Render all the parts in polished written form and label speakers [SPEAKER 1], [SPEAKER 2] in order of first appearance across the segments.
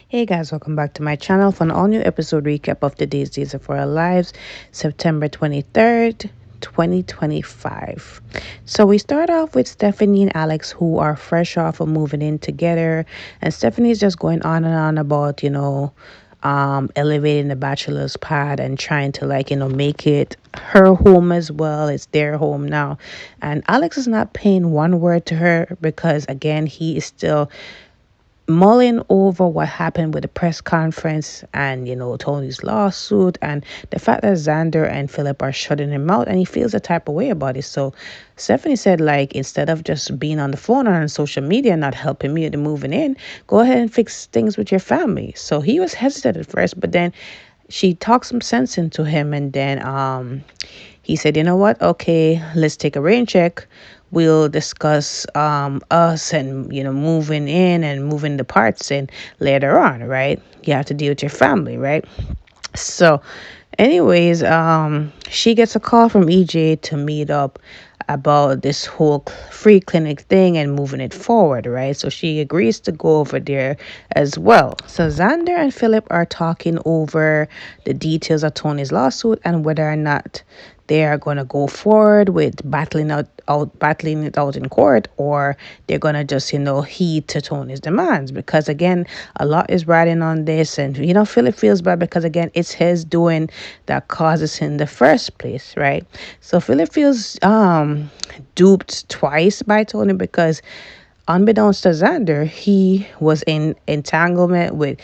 [SPEAKER 1] Hey guys, welcome back to my channel for an all new episode recap of today's Days of Our Lives, September 23rd, 2025. So we start off with Stephanie and Alex, who are fresh off of moving in together, and Stephanie's just going on and on about, elevating the bachelor's pad and trying to make it her home as well. It's their home now. And Alex is not paying one word to her because again, he is still mulling over what happened with the press conference and Tony's lawsuit and the fact that Xander and Philip are shutting him out, and he feels a type of way about it. So Stephanie said, like, instead of just being on the phone or on social media not helping me with the moving in, go ahead and fix things with your family. So he was hesitant at first, but then she talked some sense into him, and then he said, you know what, okay, let's take a rain check. We'll discuss us and moving in and moving the parts in later on, right? You have to deal with your family, right? So anyways, she gets a call from EJ to meet up about this whole free clinic thing and moving it forward, right? So she agrees to go over there as well. So Xander and Philip are talking over the details of Tony's lawsuit and whether or not they are going to go forward with battling it out in court, or they're going to just heed to Tony's demands, because again, a lot is riding on this. And Philip feels bad because again, it's his doing that causes him in the first place, right? So Philip feels duped twice by Tony because unbeknownst to Xander, he was in entanglement with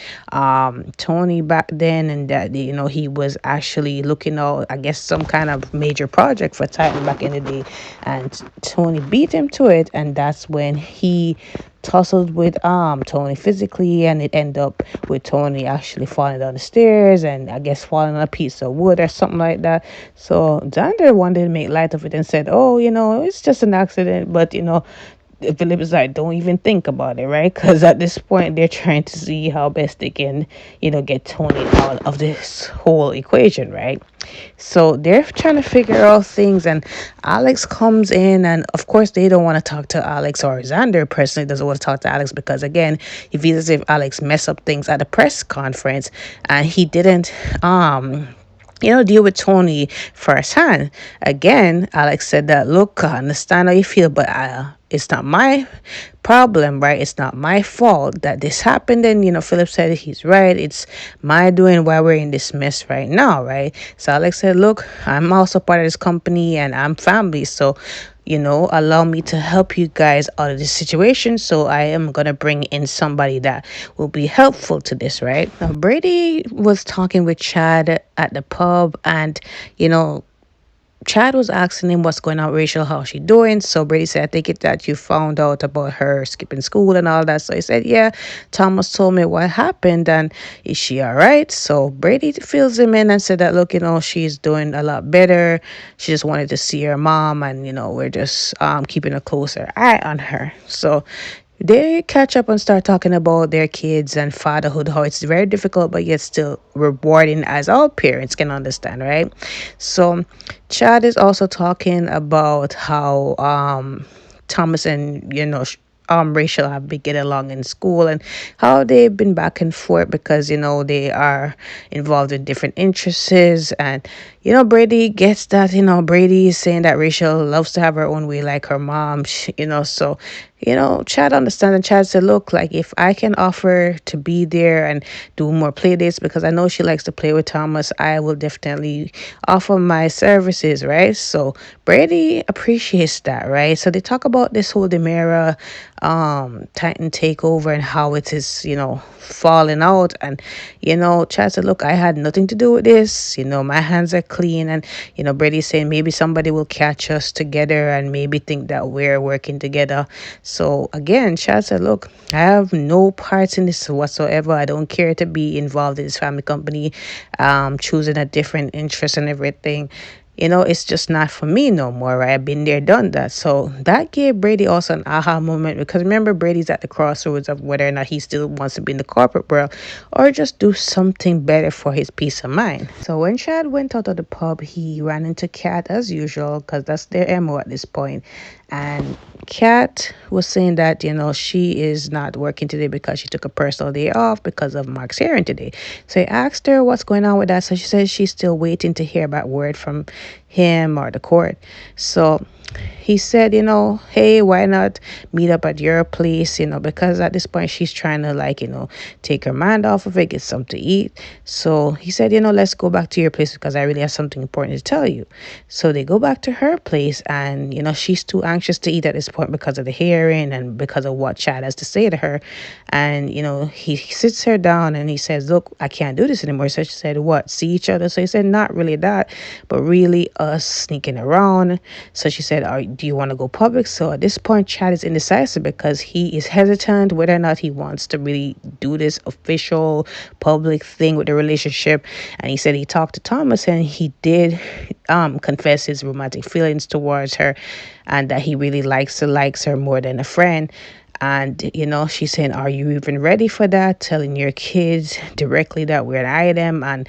[SPEAKER 1] Tony back then, and that he was actually looking out, I guess, some kind of major project for Titan back in the day, and Tony beat him to it, and that's when he tussled with Tony physically, and it ended up with Tony actually falling down the stairs and I guess falling on a piece of wood or something like that. So Xander wanted to make light of it and said, oh, it's just an accident, but Philip is like, don't even think about it, right? Because at this point, they're trying to see how best they can, get Tony out of this whole equation, right? So they're trying to figure out things, and Alex comes in, and of course, they don't want to talk to Alex, or Xander personally doesn't want to talk to Alex because, again, he feels as if Alex messed up things at the press conference, and he didn't, deal with Tony firsthand. Again, Alex said that, look, I understand how you feel, but it's not my problem, right? It's not my fault that this happened. And, Philip said he's right. It's my doing why we're in this mess right now, right? So Alex said, look, I'm also part of this company and I'm family. So, allow me to help you guys out of this situation. So I am going to bring in somebody that will be helpful to this, right? Now, Brady was talking with Chad at the pub, and, Chad was asking him what's going on with Rachel, how's she doing. So Brady said, I think it that you found out about her skipping school and all that. So he said, yeah, Thomas told me what happened, and is she all right? So Brady fills him in and said that, look, she's doing a lot better. She just wanted to see her mom, and, we're just keeping a closer eye on her. So they catch up and start talking about their kids and fatherhood, how it's very difficult but yet still rewarding, as all parents can understand, right? So Chad is also talking about how Thomas and Rachel have been getting along in school, and how they've been back and forth because they are involved in different interests. And Brady gets that. Brady is saying that Rachel loves to have her own way like her mom. So Chad understands, and Chad said, look, like, if I can offer to be there and do more play dates, because I know she likes to play with Thomas, I will definitely offer my services, right? So Brady appreciates that, right? So they talk about this whole Demira Titan takeover and how it is, falling out. And, Chad said, look, I had nothing to do with this. My hands are clean. And, Brady's saying maybe somebody will catch us together and maybe think that we're working together. So again, Chad said, look, I have no parts in this whatsoever. I don't care to be involved in this family company, choosing a different interest and everything. It's just not for me no more, right? I've been there, done that. So that gave Brady also an aha moment, because remember, Brady's at the crossroads of whether or not he still wants to be in the corporate world or just do something better for his peace of mind. So when Chad went out of the pub, he ran into Kat as usual, because that's their MO at this point. And Kat was saying that, she is not working today because she took a personal day off because of Mark's hearing today. So I asked her what's going on with that. So she says she's still waiting to hear about word from him or the court. So he said, hey, why not meet up at your place, because at this point she's trying to, like, take her mind off of it, get something to eat. So he said, let's go back to your place because I really have something important to tell you. So they go back to her place, and, she's too anxious to eat at this point because of the hearing and because of what Chad has to say to her. And, he sits her down and he says, look, I can't do this anymore. So she said, what, see each other? So he said, not really that, but really us sneaking around. So she said, do you want to go public? So at this point, Chad is indecisive because he is hesitant whether or not he wants to really do this official public thing with the relationship. And he said he talked to Thomas and he did confess his romantic feelings towards her, and that he really likes her more than a friend. And, she's saying, are you even ready for that? Telling your kids directly that we're an item. And,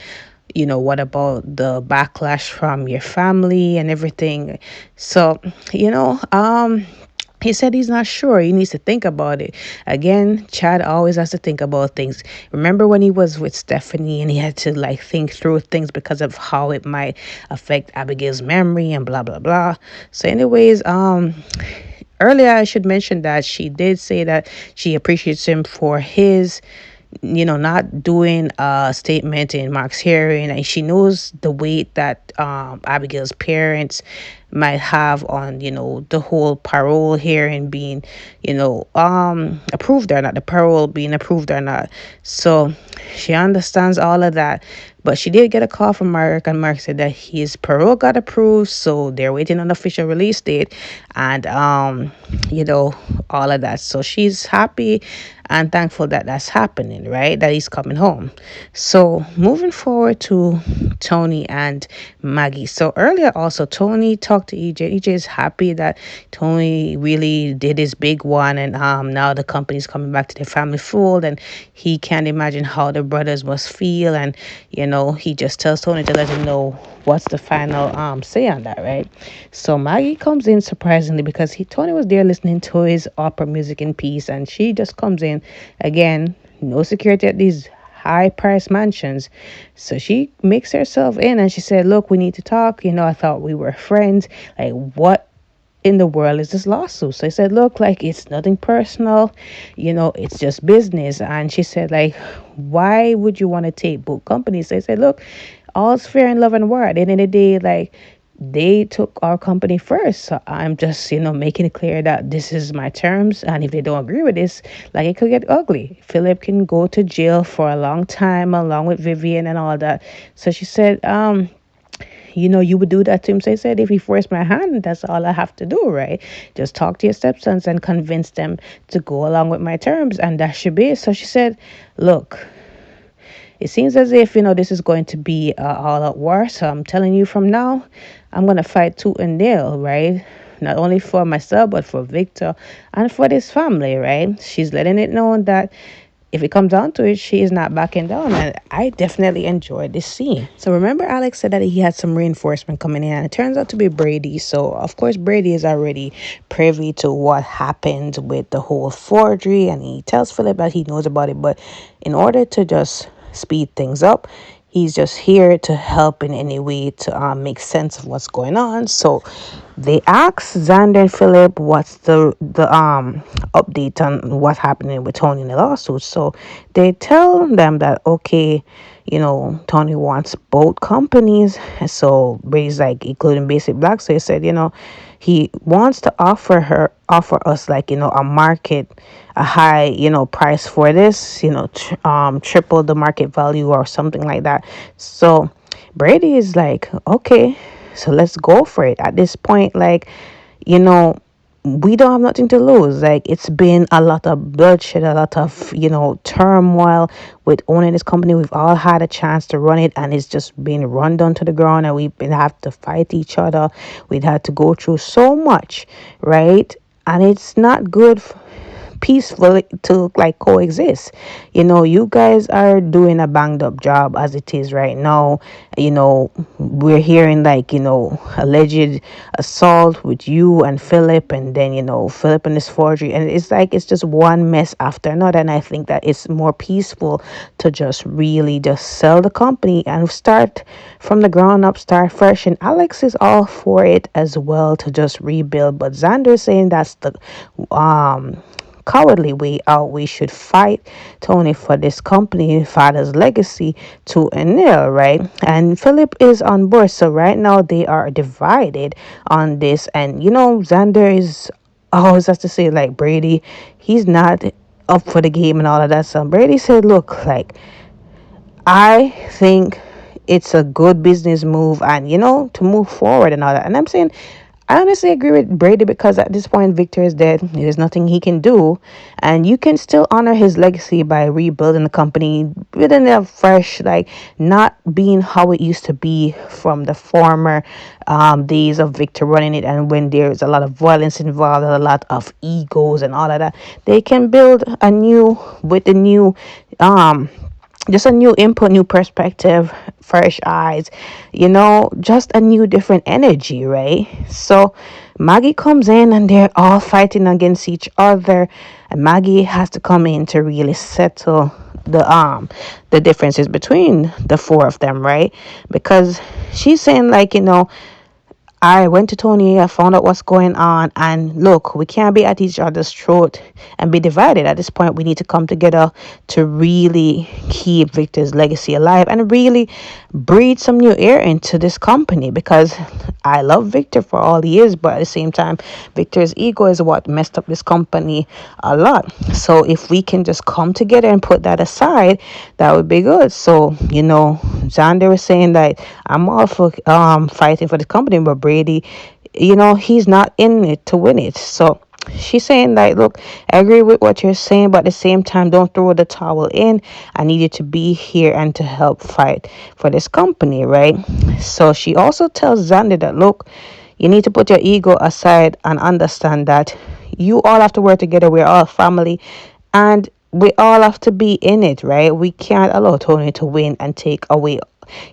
[SPEAKER 1] what about the backlash from your family and everything? So, he said he's not sure. He needs to think about it. Again, Chad always has to think about things. Remember when he was with Stephanie and he had to, like, think through things because of how it might affect Abigail's memory and blah blah blah. So anyways, earlier I should mention that she did say that she appreciates him for his, not doing a statement in Mark's hearing, and she knows the weight that Abigail's parents might have on, the whole parole hearing being, approved or not, the parole being approved or not. So she understands all of that. But she did get a call from Mark, and Mark said that his parole got approved, so they're waiting on the official release date, and all of that. So she's happy and thankful that that's happening, right? That he's coming home. So moving forward to Tony and Maggie. So earlier also Tony talked to EJ. EJ is happy that Tony really did his big one, and now the company's coming back to the family fold, and he can't imagine how the brothers must feel. And he just tells Tony to let him know what's the final say on that, right? So Maggie comes in surprisingly because Tony was there listening to his opera music in peace, and she just comes in again, no security at these high price mansions. So she makes herself in and she said, look, we need to talk. I thought we were friends. Like, what in the world is this lawsuit? So I said, look, like, it's nothing personal, it's just business. And she said, like, why would you want to take both companies? So I said, look, all's fair in love and war. At the end of the day, like, they took our company first. So I'm just, making it clear that this is my terms. And if they don't agree with this, like, it could get ugly. Philip can go to jail for a long time along with Vivian and all that. So she said, you would do that to him. So I said, if he forced my hand, that's all I have to do, right? Just talk to your stepsons and convince them to go along with my terms, and that should be it. So she said, look, it seems as if, this is going to be all out war. So I'm telling you from now, I'm going to fight tooth and nail, right? Not only for myself, but for Victor and for this family, right? She's letting it know that if it comes down to it, she is not backing down. And I definitely enjoyed this scene. So remember, Alex said that he had some reinforcement coming in, and it turns out to be Brady. So of course, Brady is already privy to what happened with the whole forgery, and he tells Philip that he knows about it. But in order to just speed things up, he's just here to help in any way to make sense of what's going on. So they ask Xander and Philip what's the update on what's happening with Tony in the lawsuit. So they tell them that, okay, Tony wants both companies. So Brady's like, including Basic Black. So he said, he wants to offer us, like, a market, a high, price for this, triple the market value or something like that. So Brady is like, okay, so let's go for it. At this point, like, we don't have nothing to lose. Like, it's been a lot of bloodshed, a lot of, turmoil with owning this company. We've all had a chance to run it, and it's just been run down to the ground, and we've been have to fight each other. We'd had to go through so much, right? And it's not good peacefully to like coexist. You guys are doing a banged up job as it is right now. We're hearing like, alleged assault with you and Philip, and then, Philip and his forgery. And it's like it's just one mess after another. And I think that it's more peaceful to just really just sell the company and start from the ground up, start fresh. And Alex is all for it as well to just rebuild. But Xander is saying that's the um cowardly way out. We should fight Tony for this company, father's legacy to a nil, right? And Philip is on board. So right now they are divided on this. And Xander is always has to say like Brady, he's not up for the game and all of that. So Brady said, look, like I think it's a good business move and to move forward and all that. And I'm saying I honestly agree with Brady because at this point Victor is dead. There's nothing he can do. And you can still honor his legacy by rebuilding the company within a fresh, like not being how it used to be from the former days of Victor running it, and when there's a lot of violence involved, a lot of egos and all of that. They can build a new with the new just a new input, new perspective, fresh eyes, just a new different energy, right? So Maggie comes in and they're all fighting against each other, and Maggie has to come in to really settle the differences between the four of them, right? Because she's saying like, I went to Tony, I found out what's going on, and look, we can't be at each other's throat and be divided. At this point, we need to come together to really keep Victor's legacy alive and really breathe some new air into this company, because I love Victor for all he is, but at the same time, Victor's ego is what messed up this company a lot. So if we can just come together and put that aside, that would be good. So, Xander was saying that I'm all for fighting for the company, but Brady, he's not in it to win it. So she's saying like, look, I agree with what you're saying, but at the same time, don't throw the towel in. I need you to be here and to help fight for this company, right? So she also tells Xander that, look, you need to put your ego aside and understand that you all have to work together. We're all family, and we all have to be in it, right? We can't allow Tony to win and take away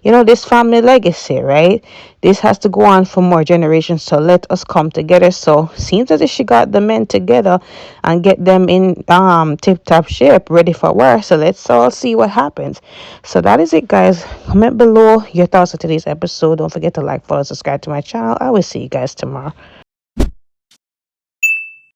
[SPEAKER 1] this family legacy, right? This has to go on for more generations. So let us come together. So seems as if she got the men together and get them in tip top shape, ready for war. So let's all see what happens. So that is it, guys. Comment below your thoughts on today's episode. Don't forget to like, follow, subscribe to my channel. I will see you guys tomorrow.